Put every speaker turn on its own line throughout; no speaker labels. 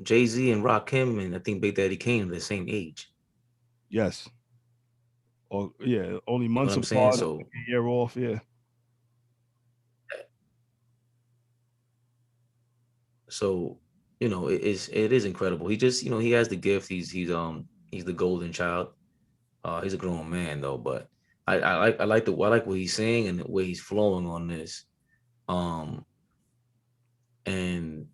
Jay-Z and Rakim and I think Big Daddy Kane are the same age.
Yes. Or yeah, only
You know what
months
I'm saying?
apart,
So
a year off. Yeah.
so it is incredible. He just he has the gift. He's the golden child. He's a grown man though, but I like what he's saying and the way he's flowing on this. Um and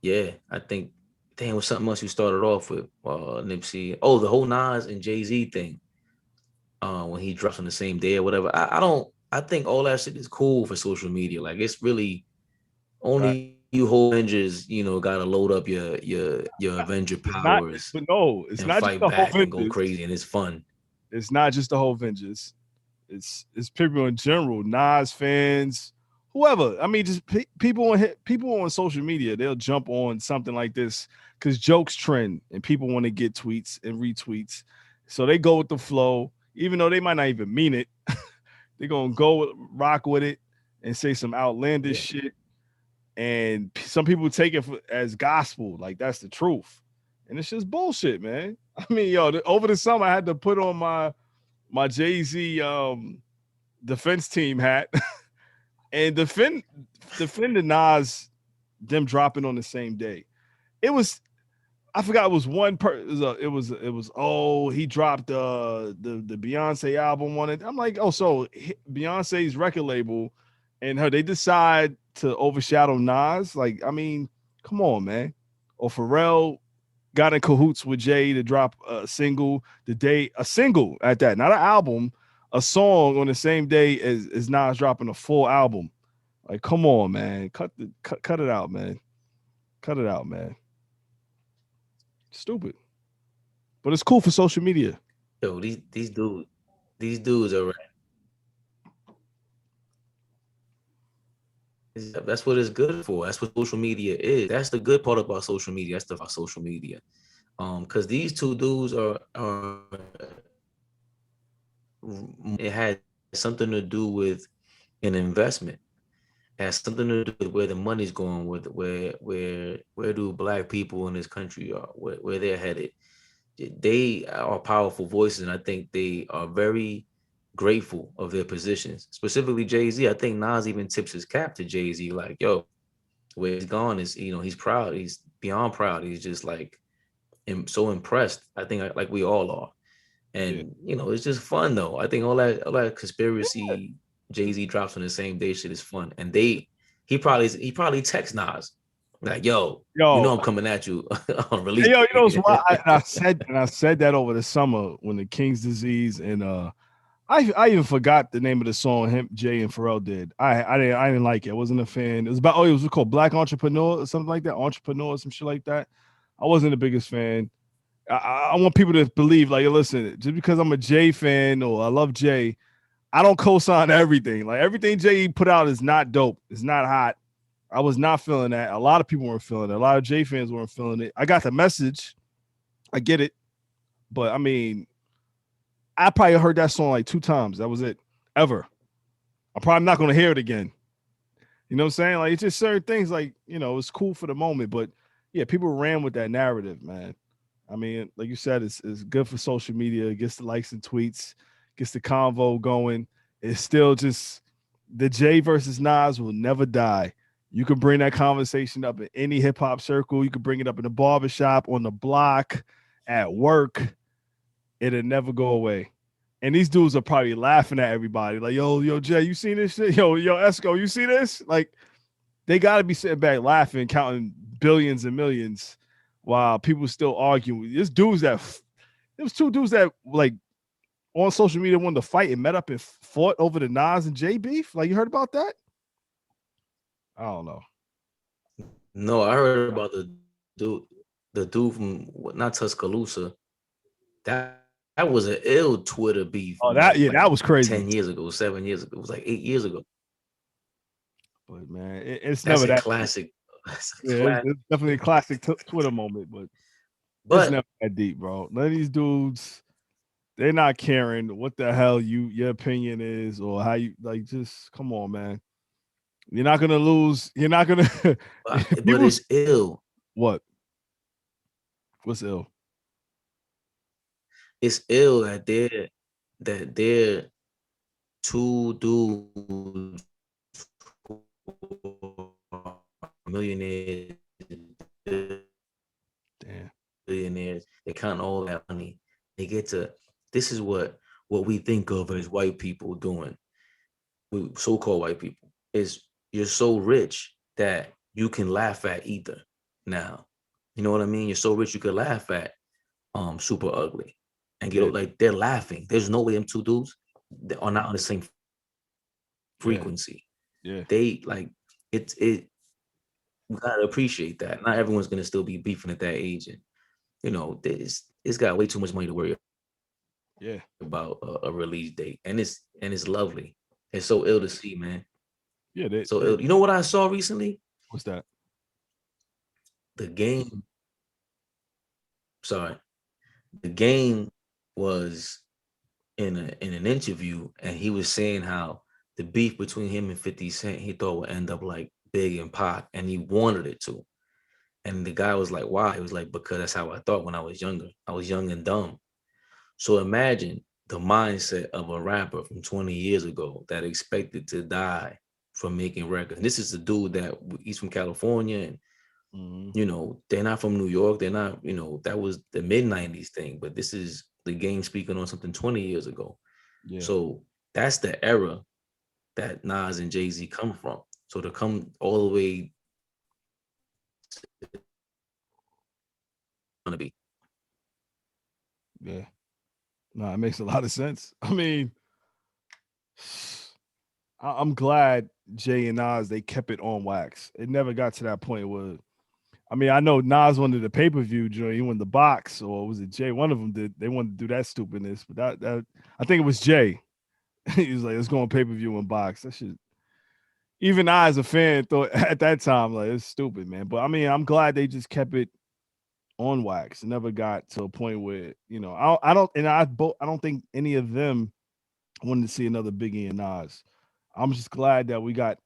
yeah, I think damn was something else you started off with, Nipsey. Oh, the whole Nas and Jay-Z thing. When he drops on the same day or whatever. I think all that shit is cool for social media. Like it's really only you whole Avengers, gotta load up your Avenger
It's not,
powers
but no, it's
and
not just
fight
the whole
back and go
Avengers.
crazy and it's fun.
It's not just the whole Avengers. It's people in general, Nas fans, whoever. I mean, just people on social media. They'll jump on something like this because jokes trend and people want to get tweets and retweets, so they go with the flow, even though they might not even mean it. They're gonna rock with it and say some outlandish
Yeah.
shit, and some people take it as gospel, like that's the truth, and it's just bullshit, man. I mean, yo, over the summer I had to put on my Jay Z defense team hat and defend the Nas them dropping on the same day. It was I forgot it was one per it was oh he dropped the Beyonce album on it. I'm like, oh, so Beyonce's record label and her they decide to overshadow Nas. Like, I mean, come on, man. Or Pharrell got in cahoots with Jay to drop a single at that, not an album, a song on the same day as Nas dropping a full album. Like, come on, man. Cut it out, man. Cut it out, man. Stupid. But it's cool for social media.
Yo, these dudes are that's what it's good for. That's what social media is. That's the good part about social media. That's the about social media. Because these two dudes are it has something to do with an investment. It has something to do with where the money's going, with where do black people in this country are, where they're headed. They are powerful voices, and I think they are very grateful of their positions. Specifically Jay-Z. I think Nas even tips his cap to Jay-Z, like, yo, where he's gone is, he's proud. He's beyond proud. He's just like so impressed. I think like we all are.
Yeah.
And it's just fun though. I think all that conspiracy Jay-Z drops on the same day shit is fun. And he probably texts Nas like, yo,
Yo,
I'm coming at you on release
yo, you know what's why
day.
I said that over the summer when the King's disease and I even forgot the name of the song him Jay and Pharrell did. I didn't like it. I wasn't a fan. It was about it was called Black Entrepreneur or something like that. Entrepreneur or some shit like that. I wasn't the biggest fan. I want people to believe like, listen, just because I'm a Jay fan or I love Jay, I don't co-sign everything. Like everything Jay put out is not dope. It's not hot. I was not feeling that. A lot of people weren't feeling it. A lot of Jay fans weren't feeling it. I got the message. I get it. But I mean, I probably heard that song like 2 times. That was it. Ever. I'm probably not gonna hear it again. You know what I'm saying? Like it's just certain things like, it's cool for the moment, but yeah, people ran with that narrative, man. I mean, like you said, it's good for social media. It gets the likes and tweets, gets the convo going. It's still just the Jay versus Nas will never die. You can bring that conversation up in any hip hop circle. You can bring it up in the barbershop, on the block, at work. It'll never go away. And these dudes are probably laughing at everybody. Like, yo, Jay, you seen this shit? Yo, Esco, you see this? Like, they gotta be sitting back laughing, counting billions and millions while people still arguing. There was two dudes that like on social media wanted to fight and met up and fought over the Nas and Jay beef. Like, you heard about that? I don't know.
No, I heard about the dude from not Tuscaloosa. That was an ill Twitter beef
Oh,
like
that was
10
crazy.
years ago, 7 years ago. It was like 8 years ago.
But man, it's
That's
never
a
that.
classic. That's a
Yeah,
classic.
it's definitely a classic Twitter moment, but it's
But
never that deep, bro. None of these dudes, they're not caring what the hell your opinion is or how you like. Just come on, man. You're not gonna lose. You're not gonna.
but
People.
it's ill.
What? What's ill?
It's ill that they're two dudes who are millionaires,
Damn.
billionaires. They count all that money. They get to this is what we think of as white people doing. We so-called white people is you're so rich that you can laugh at either. Now, you know what I mean? You're so rich you could laugh at super ugly and get
Yeah.
like they're laughing. There's no way them two dudes they are not on the same
Yeah.
frequency.
Yeah.
They like it we gotta appreciate that. Not everyone's gonna still be beefing at that age, and it's got way too much money to worry
Yeah.
about a release date, and it's lovely. It's so ill to see, man.
Yeah. They,
So
they,
ill. You know what I saw recently?
what's that?
The game. Sorry, the game was in an interview, and he was saying how the beef between him and 50 Cent he thought would end up like Big and Pac, and he wanted it to. And the guy was like, "Why?" He was like, "Because that's how I thought when I was younger. I was young and dumb." So imagine the mindset of a rapper from 20 years ago that expected to die from making records. And this is the dude that he's from California, and
Hmm.
they're not from New York. They're not, that was the mid 90s thing, but this is the game speaking on something 20 years ago.
Yeah.
So that's the era that Nas and Jay-Z come from. So to come all the way gonna be
Yeah. No, it makes a lot of sense. I mean, I'm glad Jay and Nas they kept it on wax. It never got to that point where I mean, I know Nas wanted the pay per view joint, he wanted the box, or was it Jay? One of them did. They wanted to do that stupidness, but that I think it was Jay. He was like, "Let's go on pay per view and box." That shit. Even I, as a fan, thought at that time like it's stupid, man. But I mean, I'm glad they just kept it on wax. It never got to a point where I don't, and I don't think any of them wanted to see another Biggie and Nas. I'm just glad that we got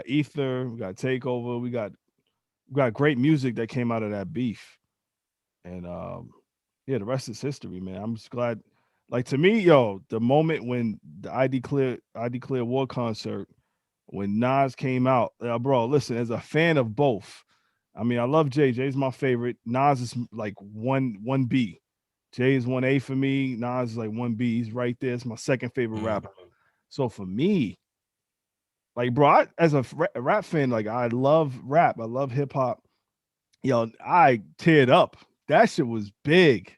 Ether, we got Takeover, we got great music that came out of that beef, and yeah, the rest is history, man. I'm just glad. Like to me, yo, the moment when the I Declare War concert, when Nas came out, bro, listen, as a fan of both, I mean, I love Jay. Jay's my favorite. Nas is like one B. Jay is 1A for me. Nas is like 1B. He's right there. It's my second favorite
Mhm.
rapper. So for me, like, bro, as a rap fan, like, I love rap. I love hip hop. Yo, I teared up. That shit was big.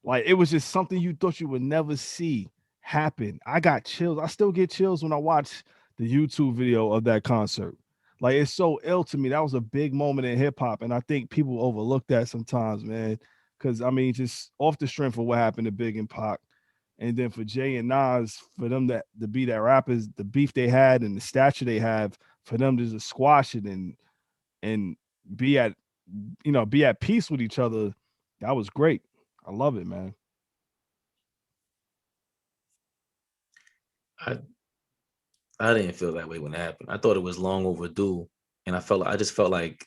Like, it was just something you thought you would never see happen. I got chills. I still get chills when I watch the YouTube video of that concert. Like, it's so ill to me. That was a big moment in hip hop, and I think people overlook that sometimes, man. Because I mean, just off the strength of what happened to Big and Pac, and then for Jay and Nas, for them to be that rappers, the beef they had and the stature they have, for them to just squash it and be at be at peace with each other, that was great. I love it, man.
I I didn't feel that way when it happened. I thought it was long overdue, and I just felt like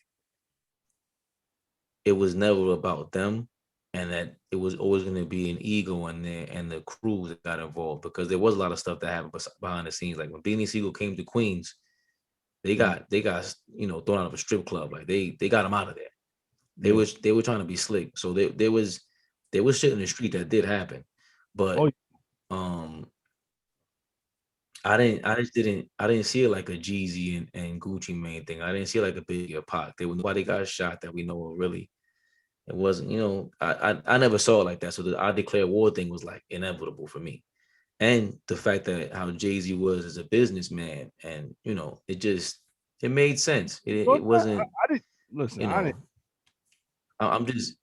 it was never about them, and that it was always going to be an ego in there and the crew that got involved because there was a lot of stuff that happened behind the scenes. Like when Beanie Siegel came to Queens,
Mm.
they got thrown out of a strip club. Like they got him out of there.
Yeah.
They were trying to be slick. So there was shit in the street that did happen,
Oh,
but um I didn't see it like a Jeezy and Gucci Mane thing. I didn't see it like a Biggie or Pac. There was nobody got shot that we know of really. It wasn't, I never saw it like that. So the I declare war thing was like inevitable for me. And the fact that how Jay-Z was as a businessman and it made sense.
well,
It
yeah,
wasn't,
I didn't listen.
you
I didn't.
know, I'm just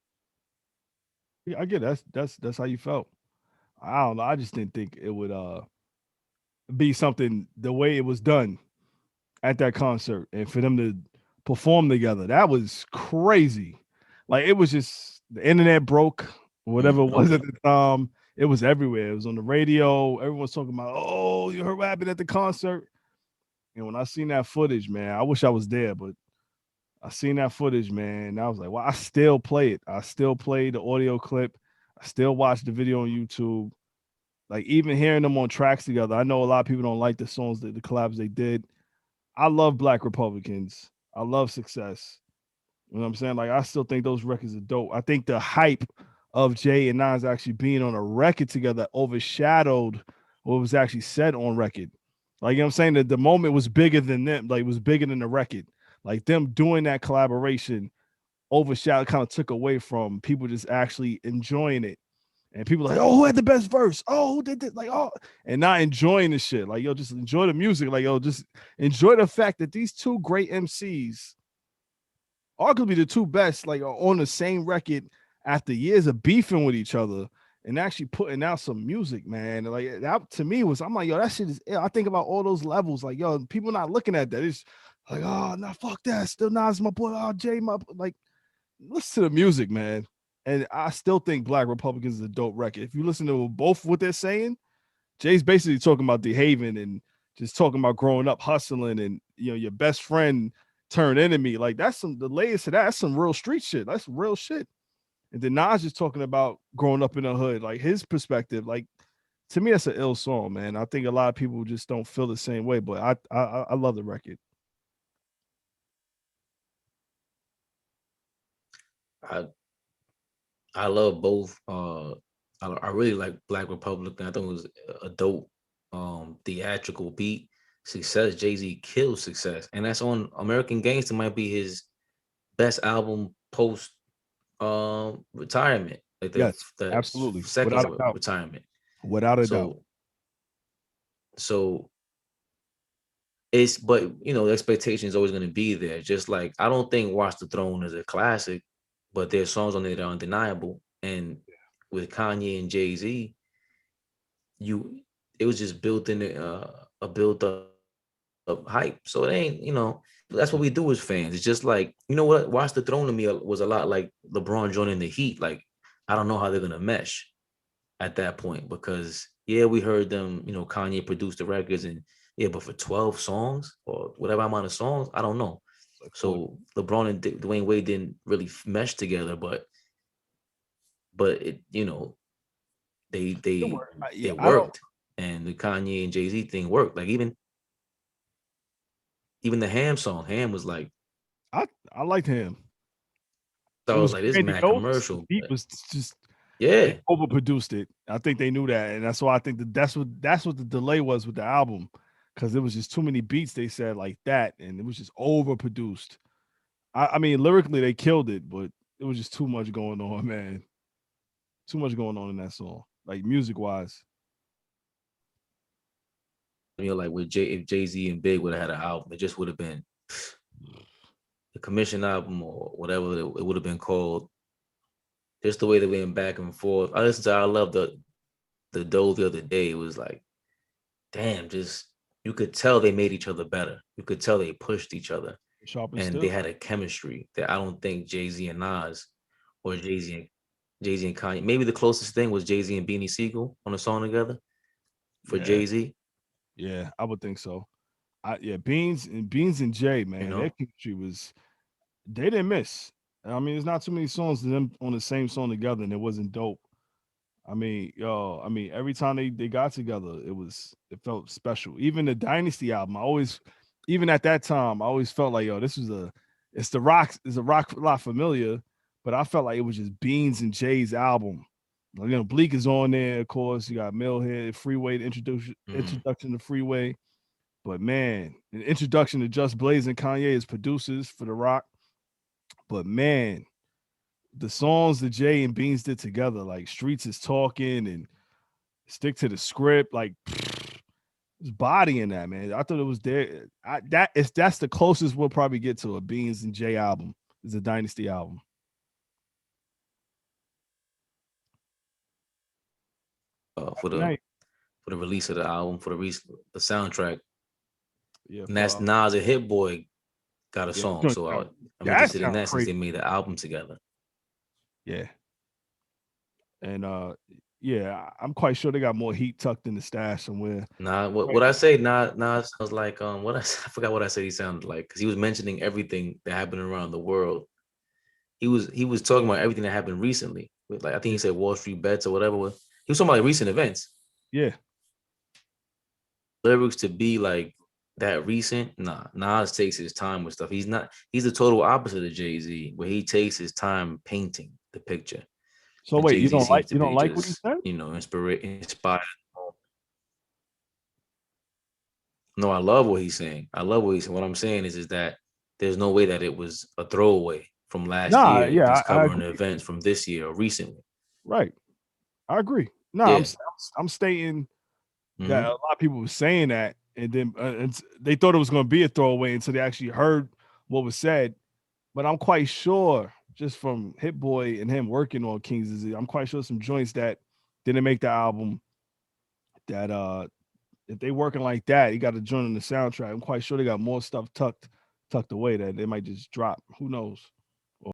Yeah, I get it. That's how you felt. I don't know. I just didn't think it would be something the way it was done at that concert, and for them to perform together. That was crazy. Like it was just the internet broke, whatever it was
okay.
at the time. It was everywhere. It was on the radio. Everyone's talking about, oh, you heard what happened at the concert. And when I seen that footage, man, I wish I was there, but I seen that footage, man. And I was like, well, I still play it. I still play the audio clip. I still watch the video on YouTube. Like even hearing them on tracks together. I know a lot of people don't like the songs that the collabs they did. I love Black Republicans. I love Success. You know what I'm saying? Like I still think those records are dope. I think the hype of Jay and Nas actually being on a record together overshadowed what was actually said on record. Like you know what I'm saying? That the moment was bigger than them, like it was bigger than the record. Like them doing that collaboration overshadowed, kind of took away from people just actually enjoying it. And people like, oh, who had the best verse? Oh, who did this? Like, oh, and not enjoying the shit. Like, yo, just enjoy the music. Like, yo, just enjoy the fact that these two great MCs, arguably the two best, like are on the same record after years of beefing with each other and actually putting out some music, man. Like that to me was, I'm like, yo, that shit is. I think about all those levels, like, yo, people not looking at that. It's like, oh, no, fuck that. Still Nas, my boy. Oh, Jay, my like, listen to the music, man. And I still think Black Republicans is a dope record. If you listen to both what they're saying, Jay's basically talking about the Haven and just talking about growing up hustling and you know your best friend turned enemy. Like that's some the layers to that. That's some real street shit. That's real shit. And then Nas is talking about growing up in the hood, like his perspective. Like to me, that's an ill song, man. I think a lot of people just don't feel the same way, but I love the record.
I I love both. I really like Black Republican. I thought it was a dope theatrical beat. Success, Jay-Z killed Success, and that's on American Gangster. Might be his best album post retirement, like
Yes,
the
absolutely,
second
without a doubt,
retirement.
without a doubt.
So so it's, but you know the expectation is always going to be there. Just like I don't think Watch the Throne is a classic, but there's songs on there that are undeniable. And with Kanye and Jay Z, you it was just built in a built up hype. So it ain't, you know, that's what we do as fans. It's just like, you know what, Watch the Throne to me was a lot like LeBron joining the Heat. Like I don't know how they're gonna mesh at that point, because yeah, we heard them, you know, Kanye produced the records, and yeah, but for 12 songs or whatever amount of songs, I don't know.
Like 40.
So LeBron and Dwayne Wade didn't really mesh together, but it, you know, they
It
they
worked. Yeah,
it
I don't.
worked. And the Kanye and Jay-Z thing worked. Like even the Ham song, Ham was like,
I liked him.
so
It
I was
was
like, this is mad
grandiose. The
commercial.
beat
But
was just they
yeah,
overproduced it. I think they knew that, and that's why I think that's what the delay was with the album, because it was just too many beats. They said like that, and it was just overproduced. I mean, lyrically they killed it, but it was just too much going on, man. Too much going on in that song, like music wise.
you know, like with if Jay-Z and Big would have had an album, it just would have been the commission album or whatever it would have been called. Just the way they went back and forth. I love the Doe the other day. It was like, damn, just you could tell they made each other better. You could tell they pushed each other,
Sharp and
and they
still.
had a chemistry that I don't think Jay-Z and Nas or Jay-Z and Kanye. Maybe the closest thing was Jay-Z and Beanie Siegel on a song together for
Yeah,
Jay-Z,
yeah, I would think so. Yeah, Beans and Jay,
you
man, their
know?
chemistry was they didn't miss. I mean, there's not too many songs of them on the same song together, and it wasn't dope. I mean, yo, I mean, every time they got together, it felt special. Even the Dynasty album, I always, even at that time, I always felt like, yo, this was it's a rock lot familiar, but I felt like it was just Beans and Jay's album. Like, you know, Bleak is on there, of course. You got Millhead, Freeway, the
Mhm.
introduction to Freeway. But man, an introduction to Just Blaze and Kanye as producers for the Rock. But man, the songs that Jay and Beans did together, like Streets is Talking and Stick to the Script, like it's body in that, man. I thought it was there. That's the closest we'll probably get to a Beans and Jay album. Is a Dynasty album.
uh,
I
for
mean,
the for the release of the album, for the soundtrack.
yeah,
And that's Nas and Hit Boy got a
yeah,
song. So I'm
that
interested in
sound
that since
crazy.
they made the album together.
Yeah, and Yeah, I'm quite sure they got more heat tucked in the stash somewhere.
Nah, what
Right.
I say? Nah sounds like what I forgot what I said he sounded like because he was mentioning everything that happened around the world. He was talking about everything that happened recently. Like I think he
Yeah.
said Wall Street bets or whatever. He was talking about like recent events.
Yeah.
Lyrics to be like that recent. Nah, Nas takes his time with stuff. He's the total opposite of Jay-Z, where he takes his time painting the picture.
So
And
wait,
Jay-Z seems to
you don't
be
like what he
just,
said?
inspired. No, I love what he's saying. I love what he's saying. What I'm saying is that there's no way that it was a throwaway from last
Nah,
year if
yeah,
he's
I
covering the
agree.
events from this year or recently.
Right. I agree. No,
Yeah.
I'm stating that a
Hmm.
lot of people were saying that, and then they thought it was going to be a throwaway until they actually heard what was said. But I'm quite sure, just from Hit Boy and him working on King's Disease, I'm quite sure some joints that didn't make the album that if they working like that, you got to join in the soundtrack. I'm quite sure they got more stuff tucked away that they might just drop. Who knows?